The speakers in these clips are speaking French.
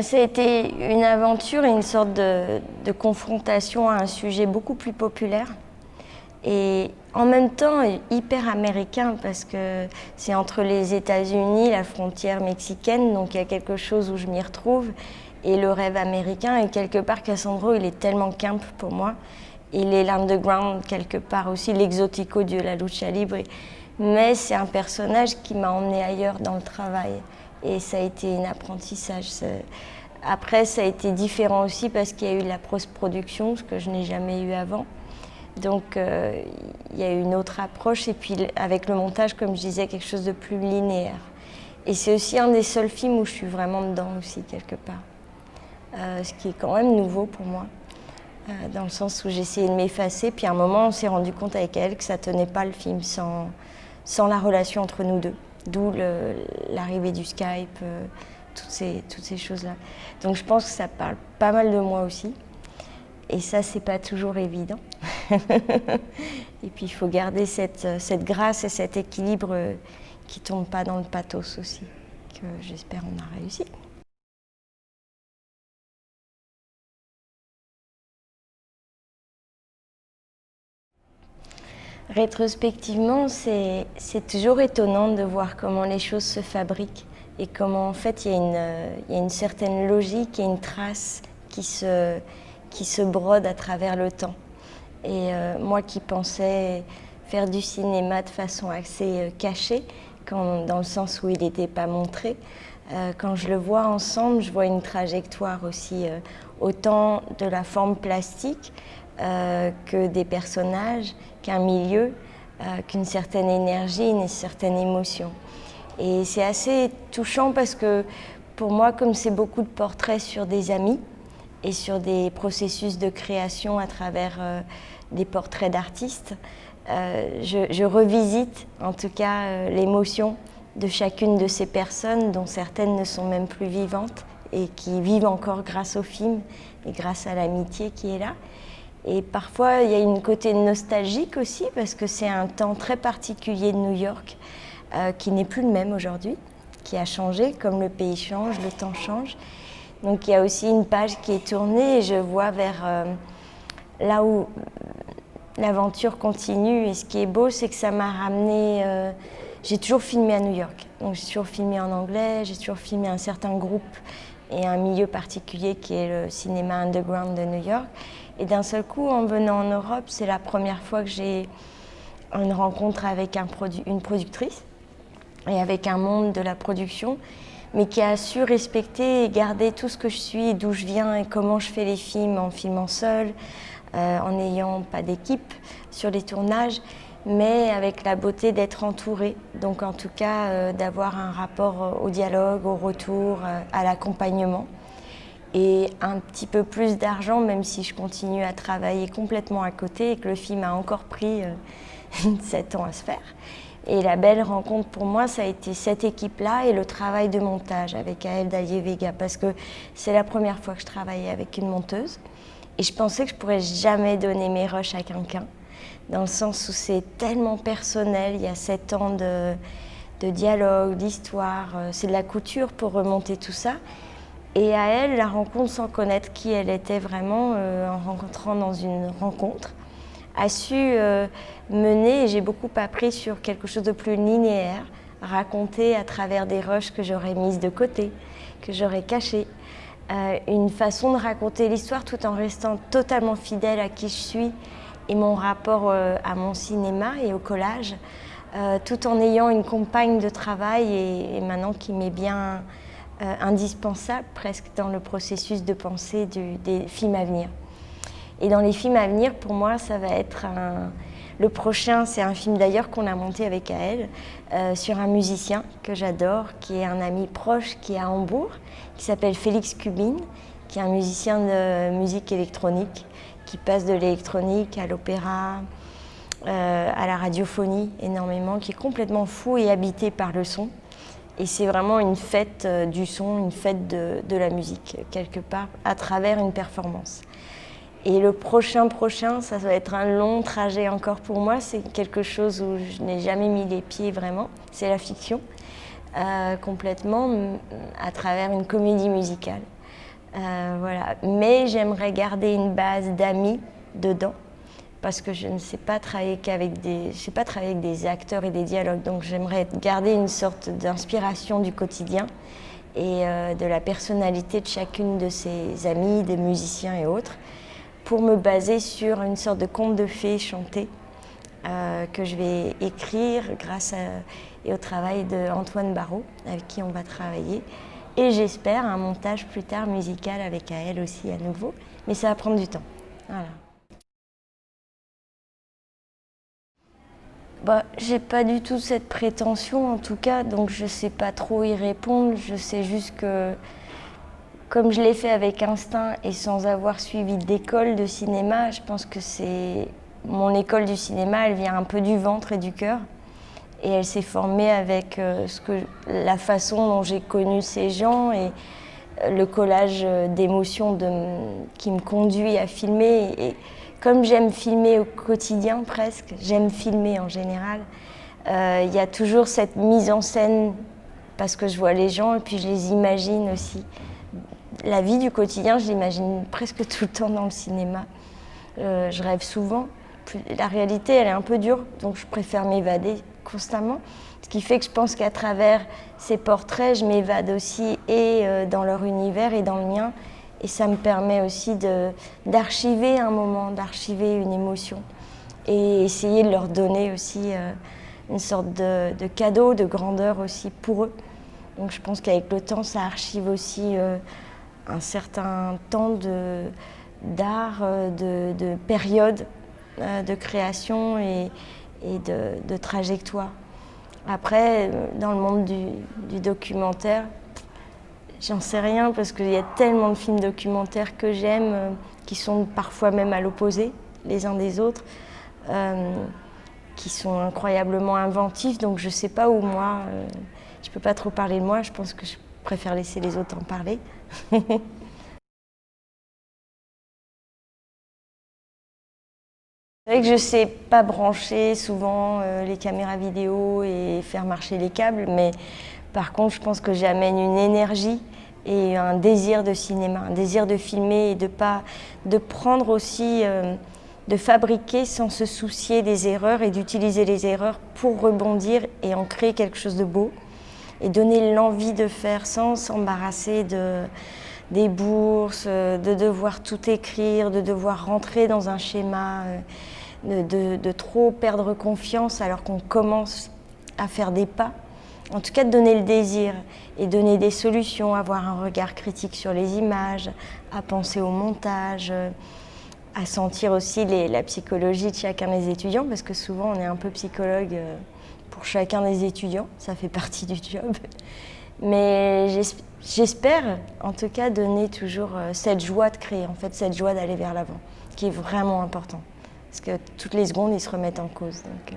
Ça a été une aventure et une sorte de confrontation à un sujet beaucoup plus populaire et en même temps hyper américain parce que c'est entre les États-Unis, la frontière mexicaine, donc il y a quelque chose où je m'y retrouve et le rêve américain. Et quelque part, Cassandro, il est tellement camp pour moi. Il est l'underground quelque part aussi, l'exotico de la lucha libre. Mais c'est un personnage qui m'a emmené ailleurs dans le travail. Et ça a été un apprentissage. Après, ça a été différent aussi parce qu'il y a eu la post-production, ce que je n'ai jamais eu avant. Donc, il y a eu une autre approche. Et puis, avec le montage, comme je disais, quelque chose de plus linéaire. Et c'est aussi un des seuls films où je suis vraiment dedans aussi, quelque part. Ce qui est quand même nouveau pour moi. Dans le sens où j'ai essayé de m'effacer. Puis à un moment, on s'est rendu compte avec elle que ça tenait pas le film sans la relation entre nous deux. D'où l'arrivée du Skype, toutes ces choses-là. Donc je pense que ça parle pas mal de moi aussi. Et ça, c'est pas toujours évident. Et puis il faut garder cette grâce et cet équilibre qui tombe pas dans le pathos aussi, que j'espère on a réussi. Rétrospectivement, c'est toujours étonnant de voir comment les choses se fabriquent et comment en fait il y a une certaine logique et une trace qui se brode à travers le temps. Et moi qui pensais faire du cinéma de façon assez cachée, dans le sens où il n'était pas montré, quand je le vois ensemble, je vois une trajectoire aussi, autant de la forme plastique que des personnages, qu'un milieu, qu'une certaine énergie, une certaine émotion. Et c'est assez touchant parce que pour moi, comme c'est beaucoup de portraits sur des amis et sur des processus de création à travers des portraits d'artistes, je revisite en tout cas l'émotion de chacune de ces personnes dont certaines ne sont même plus vivantes et qui vivent encore grâce au film et grâce à l'amitié qui est là. Et parfois, il y a une côté nostalgique aussi, parce que c'est un temps très particulier de New York, qui n'est plus le même aujourd'hui, qui a changé, comme le pays change, le temps change. Donc il y a aussi une page qui est tournée et je vois vers là où l'aventure continue. Et ce qui est beau, c'est que ça m'a ramené... j'ai toujours filmé à New York, donc j'ai toujours filmé en anglais, j'ai toujours filmé un certain groupe et un milieu particulier qui est le cinéma underground de New York. Et d'un seul coup, en venant en Europe, c'est la première fois que j'ai une rencontre avec une productrice et avec un monde de la production, mais qui a su respecter et garder tout ce que je suis, d'où je viens et comment je fais les films en filmant seule, en n'ayant pas d'équipe sur les tournages, mais avec la beauté d'être entourée. Donc en tout cas, d'avoir un rapport au dialogue, au retour, à l'accompagnement. Et un petit peu plus d'argent, même si je continue à travailler complètement à côté et que le film a encore pris 7 ans à se faire. Et la belle rencontre pour moi, ça a été cette équipe-là et le travail de montage avec Aël Dallier-Vega, parce que c'est la première fois que je travaillais avec une monteuse. Et je pensais que je pourrais jamais donner mes rushs à quelqu'un, dans le sens où c'est tellement personnel, il y a 7 ans de dialogue, d'histoire, c'est de la couture pour remonter tout ça. Et à elle, la rencontre sans connaître qui elle était vraiment, en rencontrant dans une rencontre, a su mener, et j'ai beaucoup appris sur quelque chose de plus linéaire, raconter à travers des rushs que j'aurais mises de côté, que j'aurais cachées. Une façon de raconter l'histoire tout en restant totalement fidèle à qui je suis et mon rapport à mon cinéma et au collage, tout en ayant une compagne de travail et maintenant qui m'est bien... indispensable presque dans le processus de pensée des films à venir. Et dans les films à venir, pour moi, ça va être le prochain, c'est un film d'ailleurs qu'on a monté avec Aël, sur un musicien que j'adore, qui est un ami proche, qui est à Hambourg, qui s'appelle Félix Kubin, qui est un musicien de musique électronique, qui passe de l'électronique à l'opéra, à la radiophonie énormément, qui est complètement fou et habité par le son. Et c'est vraiment une fête du son, une fête de la musique, quelque part, à travers une performance. Et le prochain, ça va être un long trajet encore pour moi. C'est quelque chose où je n'ai jamais mis les pieds vraiment. C'est la fiction, complètement, à travers une comédie musicale. Voilà. Mais j'aimerais garder une base d'amis dedans, parce que je ne sais pas travailler avec des acteurs et des dialogues. Donc j'aimerais garder une sorte d'inspiration du quotidien et de la personnalité de chacune de ses amis, des musiciens et autres, pour me baser sur une sorte de conte de fées chanté que je vais écrire grâce au travail d'Antoine Barraud, avec qui on va travailler. Et j'espère un montage plus tard musical avec elle aussi à nouveau, mais ça va prendre du temps. Voilà. J'ai pas du tout cette prétention en tout cas, donc je sais pas trop y répondre. Je sais juste que, comme je l'ai fait avec instinct et sans avoir suivi d'école de cinéma, je pense que c'est mon école du cinéma, elle vient un peu du ventre et du cœur. Et elle s'est formée avec la façon dont j'ai connu ces gens et le collage d'émotions qui me conduit à filmer. Et comme j'aime filmer au quotidien presque, j'aime filmer en général, il y a toujours cette mise en scène parce que je vois les gens et puis je les imagine aussi. La vie du quotidien, je l'imagine presque tout le temps dans le cinéma. Je rêve souvent. La réalité, elle est un peu dure, donc je préfère m'évader constamment. Ce qui fait que je pense qu'à travers ces portraits, je m'évade aussi et dans leur univers et dans le mien. Et ça me permet aussi d'archiver un moment, d'archiver une émotion. Et essayer de leur donner aussi une sorte de cadeau, de grandeur aussi pour eux. Donc je pense qu'avec le temps, ça archive aussi un certain temps d'art, de période de création et de trajectoire. Après, dans le monde du documentaire, j'en sais rien parce qu'il y a tellement de films documentaires que j'aime qui sont parfois même à l'opposé les uns des autres, qui sont incroyablement inventifs. Donc je ne sais pas où moi, je ne peux pas trop parler de moi, je pense que je préfère laisser les autres en parler. C'est vrai que je ne sais pas brancher souvent les caméras vidéo et faire marcher les câbles, mais par contre, je pense que j'amène une énergie et un désir de cinéma, un désir de filmer et de prendre aussi, de fabriquer sans se soucier des erreurs et d'utiliser les erreurs pour rebondir et en créer quelque chose de beau et donner l'envie de faire sans s'embarrasser des bourses, de devoir tout écrire, de devoir rentrer dans un schéma, de trop perdre confiance alors qu'on commence à faire des pas. En tout cas, de donner le désir et donner des solutions, avoir un regard critique sur les images, à penser au montage, à sentir aussi la psychologie de chacun des étudiants, parce que souvent on est un peu psychologue pour chacun des étudiants, ça fait partie du job. Mais j'espère en tout cas donner toujours cette joie de créer, en fait, cette joie d'aller vers l'avant, qui est vraiment important. Parce que toutes les secondes, ils se remettent en cause. Donc,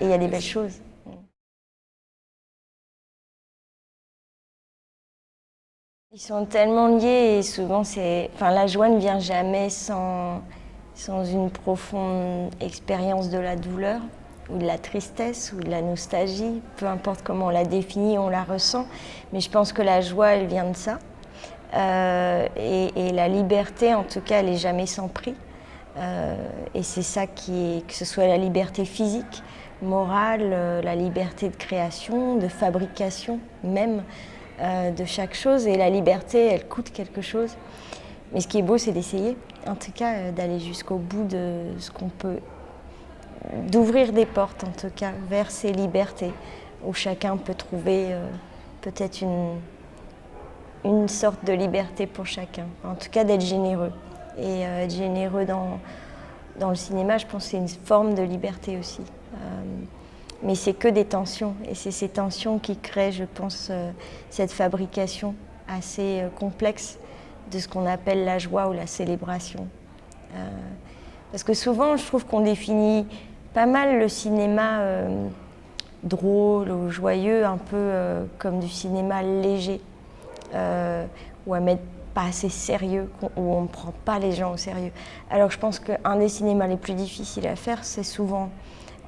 et il y a des belles choses. Ils sont tellement liés et souvent, la joie ne vient jamais sans une profonde expérience de la douleur ou de la tristesse ou de la nostalgie. Peu importe comment on la définit, on la ressent. Mais je pense que la joie, elle vient de ça. Et la liberté, en tout cas, elle n'est jamais sans prix. Et c'est ça que ce soit la liberté physique, morale, la liberté de création, de fabrication même de chaque chose. Et la liberté, elle coûte quelque chose. Mais ce qui est beau, c'est d'essayer, en tout cas, d'aller jusqu'au bout de ce qu'on peut, d'ouvrir des portes, en tout cas, vers ces libertés, où chacun peut trouver peut-être une sorte de liberté pour chacun. En tout cas, d'être généreux. Et être généreux dans le cinéma, je pense que c'est une forme de liberté aussi. Mais c'est que des tensions. Et c'est ces tensions qui créent, je pense, cette fabrication assez complexe de ce qu'on appelle la joie ou la célébration. Parce que souvent, je trouve qu'on définit pas mal le cinéma drôle ou joyeux, un peu comme du cinéma léger, ou à mettre pas assez sérieux, où on ne prend pas les gens au sérieux. Alors je pense qu'un des cinémas les plus difficiles à faire, c'est souvent,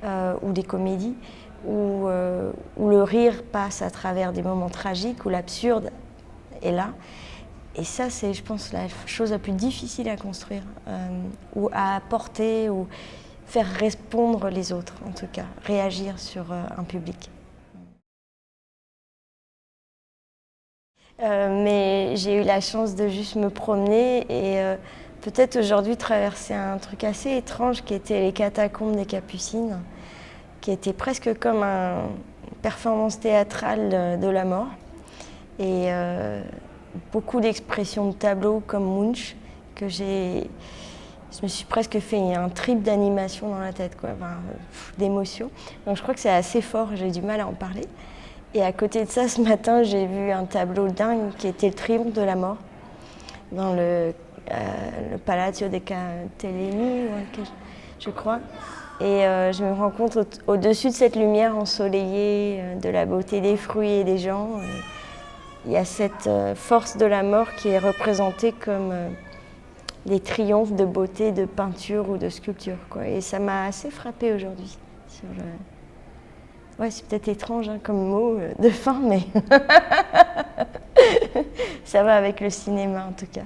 ou des comédies, où le rire passe à travers des moments tragiques, où l'absurde est là. Et ça, c'est, je pense, la chose la plus difficile à construire, ou à apporter, ou faire répondre les autres, en tout cas, réagir sur un public. Mais j'ai eu la chance de juste me promener et peut-être aujourd'hui traverser un truc assez étrange qui était les catacombes des Capucines, qui était presque comme une performance théâtrale de la mort. Et beaucoup d'expressions de tableaux comme Munch, que je me suis presque fait un trip d'animation dans la tête, quoi, enfin, d'émotion. Donc je crois que c'est assez fort, j'ai du mal à en parler. Et à côté de ça, ce matin, j'ai vu un tableau dingue qui était le triomphe de la mort dans le Palazzo dei Catellini, je crois. Et je me rends compte au-dessus de cette lumière ensoleillée, de la beauté des fruits et des gens, il y a cette force de la mort qui est représentée comme les triomphes de beauté, de peinture ou de sculpture, quoi. Et ça m'a assez frappée aujourd'hui. Ouais, c'est peut-être étrange hein, comme mot de fin, mais ça va avec le cinéma en tout cas.